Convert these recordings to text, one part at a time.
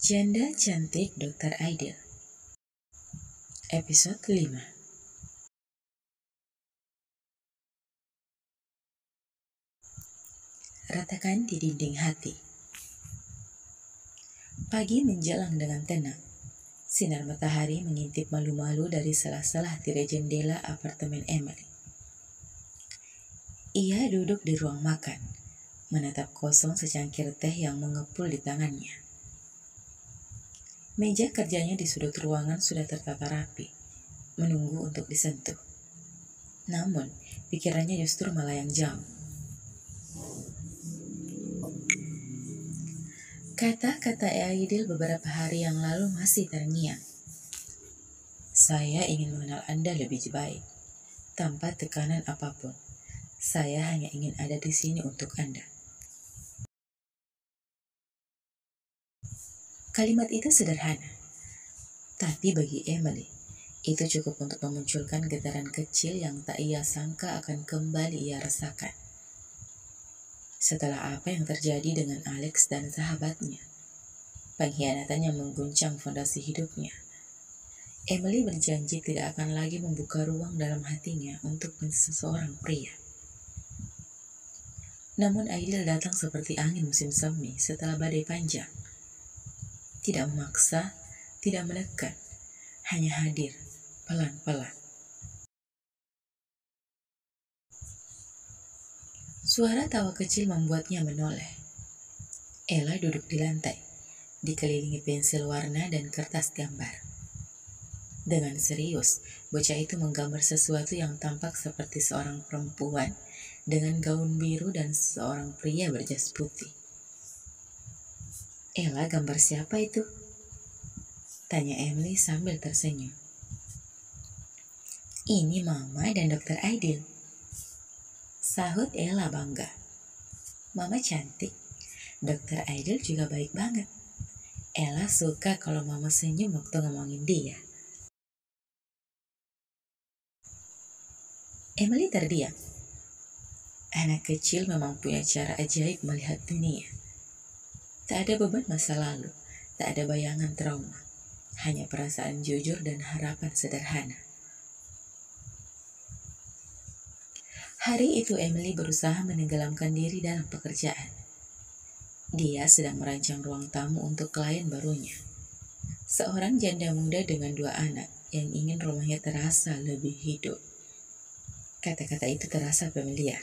Janda Cantik Dr. Aidil. Episode 5. Ratakan di dinding hati. Pagi menjelang dengan tenang. Sinar matahari mengintip malu-malu dari sela-sela tirai jendela apartemen Emily. Ia duduk di ruang makan, menatap kosong secangkir teh yang mengepul di tangannya. Meja kerjanya di sudut ruangan sudah tertata rapi, menunggu untuk disentuh. Namun, pikirannya justru melayang jauh. Kata-kata Aidil beberapa hari yang lalu masih terngiang. Saya ingin mengenal Anda lebih baik, tanpa tekanan apapun. Saya hanya ingin ada di sini untuk Anda. Kalimat itu sederhana, tapi bagi Emily, itu cukup untuk memunculkan getaran kecil yang tak ia sangka akan kembali ia rasakan. Setelah apa yang terjadi dengan Alex dan sahabatnya, pengkhianatan yang mengguncang fondasi hidupnya, Emily berjanji tidak akan lagi membuka ruang dalam hatinya untuk seseorang pria. Namun Aidil datang seperti angin musim semi setelah badai panjang. Tidak memaksa, tidak menekan, hanya hadir, pelan-pelan. Suara tawa kecil membuatnya menoleh. Ella duduk di lantai, dikelilingi pensil warna dan kertas gambar. Dengan serius, bocah itu menggambar sesuatu yang tampak seperti seorang perempuan dengan gaun biru dan seorang pria berjas putih. Ella, gambar siapa itu? Tanya Emily sambil tersenyum. Ini Mama dan Dr. Aidil. Sahut Ella bangga. Mama cantik, Dr. Aidil juga baik banget. Ella suka kalau Mama senyum waktu ngomongin dia. Emily terdiam. Anak kecil memang punya cara ajaib melihat dunia. Tak ada beban masa lalu, tak ada bayangan trauma, hanya perasaan jujur dan harapan sederhana. Hari itu Emily berusaha menenggelamkan diri dalam pekerjaan. Dia sedang merancang ruang tamu untuk klien barunya. Seorang janda muda dengan 2 anak yang ingin rumahnya terasa lebih hidup. Kata-kata itu terasa familiar.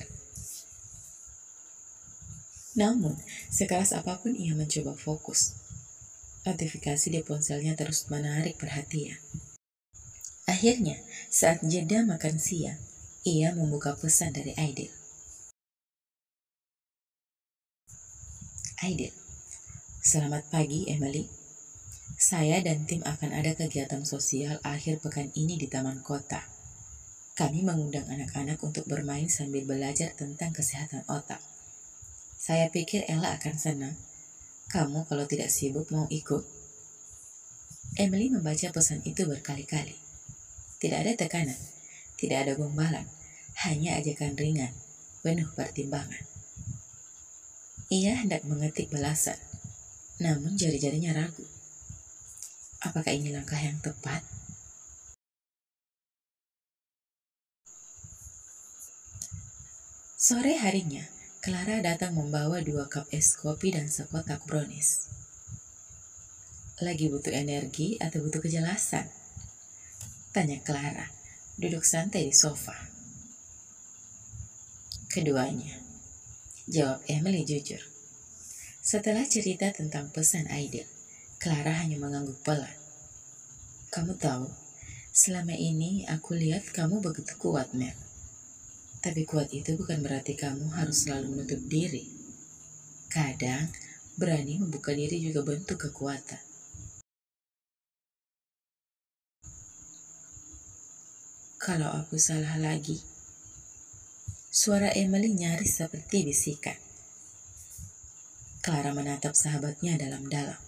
Namun, sekeras apapun ia mencoba fokus. Notifikasi di ponselnya terus menarik perhatian. Akhirnya, saat jeda makan siang, ia membuka pesan dari Aidil. Aidil, selamat pagi Emily. Saya dan tim akan ada kegiatan sosial akhir pekan ini di taman kota. Kami mengundang anak-anak untuk bermain sambil belajar tentang kesehatan otak. Saya pikir Ella akan senang. Kamu kalau tidak sibuk mau ikut? Emily membaca pesan itu berkali-kali. Tidak ada tekanan, tidak ada gombalan, hanya ajakan ringan, penuh pertimbangan. Ia hendak mengetik balasan, namun jari-jarinya ragu. Apakah ini langkah yang tepat? Sore harinya, Clara datang membawa 2 cup es kopi dan sekotak brownies. Lagi butuh energi atau butuh kejelasan? Tanya Clara, duduk santai di sofa. Keduanya, jawab Emily jujur. Setelah cerita tentang pesan Aidil, Clara hanya mengangguk pelan. Kamu tahu, selama ini aku lihat kamu begitu kuat, Mel. Tapi kuat itu bukan berarti kamu harus selalu menutup diri. Kadang, berani membuka diri juga bentuk kekuatan. Kalau aku salah lagi, suara Emily nyaris seperti bisikan. Clara menatap sahabatnya dalam-dalam.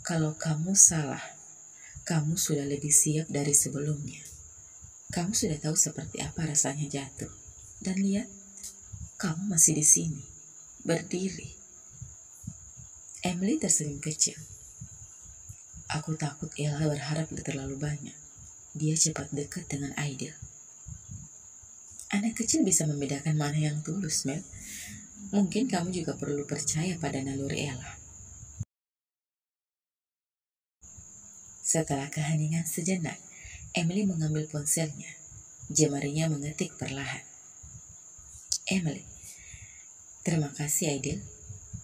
Kalau kamu salah, kamu sudah lebih siap dari sebelumnya. Kamu sudah tahu seperti apa rasanya jatuh. Dan lihat, kamu masih di sini, berdiri. Emily tersenyum kecil. Aku takut Ella berharap terlalu banyak. Dia cepat dekat dengan Aidil. Anak kecil bisa membedakan mana yang tulus, Mel. Mungkin kamu juga perlu percaya pada naluri Ella. Setelah keheningan sejenak, Emily mengambil ponselnya. Jemarinya mengetik perlahan. Emily, terima kasih Aidil.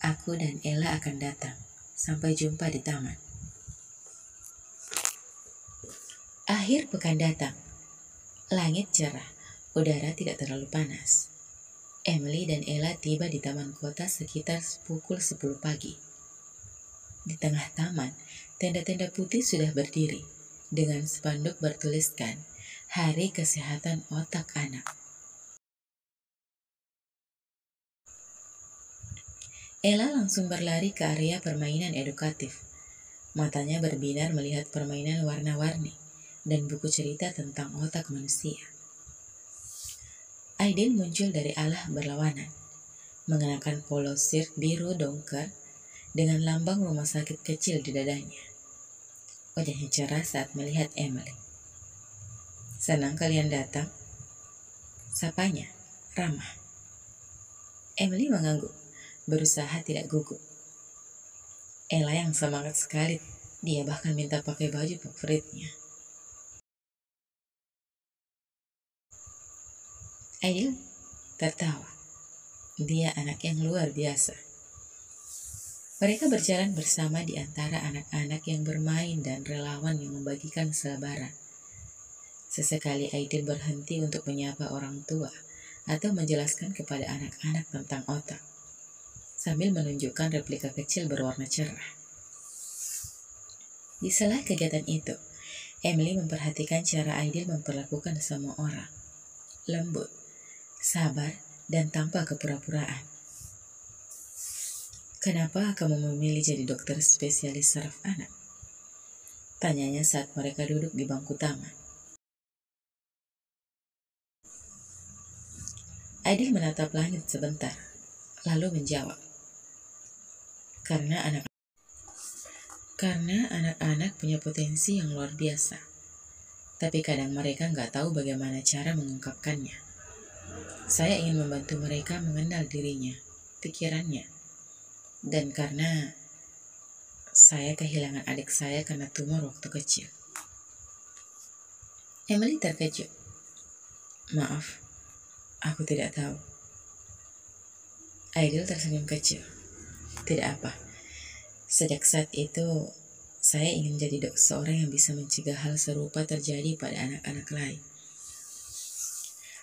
Aku dan Ella akan datang. Sampai jumpa di taman. Akhir pekan datang. Langit cerah, udara tidak terlalu panas. Emily dan Ella tiba di taman kota sekitar pukul 10 pagi. Di tengah taman, tenda-tenda putih sudah berdiri dengan spanduk bertuliskan Hari Kesehatan Otak Anak. Ella langsung berlari ke area permainan edukatif. Matanya berbinar melihat permainan warna-warni dan buku cerita tentang otak manusia. Aidil muncul dari alah berlawanan, mengenakan polo shirt biru dongker dengan lambang rumah sakit kecil di dadanya. Wajahnya cerah saat melihat Emily. Senang kalian datang? Sapanya, ramah. Emily mengangguk, berusaha tidak gugup. Ella yang semangat sekali, dia bahkan minta pakai baju favoritnya. Aidil tertawa. Dia anak yang luar biasa. Mereka berjalan bersama di antara anak-anak yang bermain dan relawan yang membagikan selebaran. Sesekali Aidil berhenti untuk menyapa orang tua atau menjelaskan kepada anak-anak tentang otak, sambil menunjukkan replika kecil berwarna cerah. Di sela kegiatan itu, Emily memperhatikan cara Aidil memperlakukan semua orang. Lembut, sabar, dan tanpa kepura-puraan. Kenapa kamu memilih jadi dokter spesialis saraf anak? Tanyanya saat mereka duduk di bangku taman. Aidil menatap langit sebentar, lalu menjawab. Karena anak-anak punya potensi yang luar biasa. Tapi kadang mereka nggak tahu bagaimana cara mengungkapkannya. Saya ingin membantu mereka mengenal dirinya, pikirannya. Dan karena saya kehilangan adik saya karena tumor waktu kecil. Emily terkejut. Maaf, aku tidak tahu. Aidil tersenyum kecil. Tidak apa. Sejak saat itu, saya ingin jadi seorang yang bisa mencegah hal serupa terjadi pada anak-anak lain.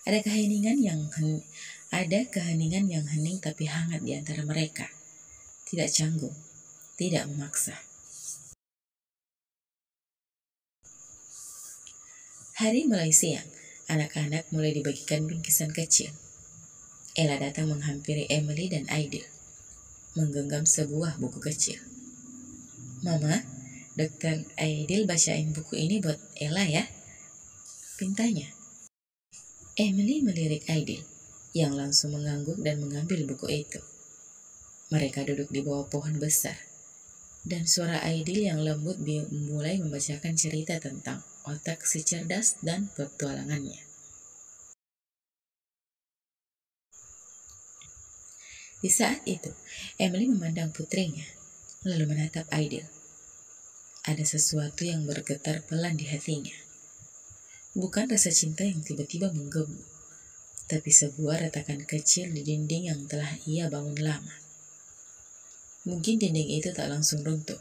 Ada keheningan yang hening tapi hangat di antara mereka. Tidak canggung, tidak memaksa. Hari mulai siang, anak-anak mulai dibagikan bingkisan kecil. Ella datang menghampiri Emily dan Aidil, menggenggam sebuah buku kecil. Mama, Dokter Aidil bacain buku ini buat Ella ya, pintanya. Emily melirik Aidil, yang langsung mengangguk dan mengambil buku itu. Mereka duduk di bawah pohon besar, dan suara Aidil yang lembut mulai membacakan cerita tentang otak si cerdas dan petualangannya. Di saat itu, Emily memandang putrinya, lalu menatap Aidil. Ada sesuatu yang bergetar pelan di hatinya. Bukan rasa cinta yang tiba-tiba menggebu, tapi sebuah retakan kecil di dinding yang telah ia bangun lama. Mungkin dinding itu tak langsung runtuh,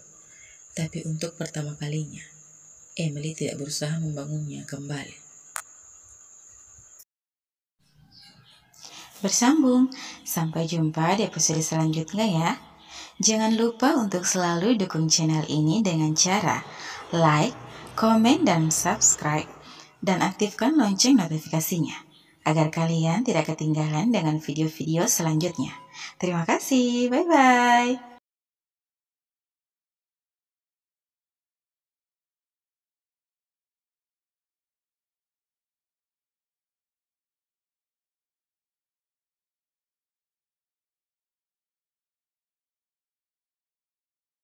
tapi untuk pertama kalinya, Emily tidak berusaha membangunnya kembali. Bersambung, sampai jumpa di episode selanjutnya ya. Jangan lupa untuk selalu dukung channel ini dengan cara like, komen, dan subscribe, dan aktifkan lonceng notifikasinya, agar kalian tidak ketinggalan dengan video-video selanjutnya. Terima kasih, bye-bye.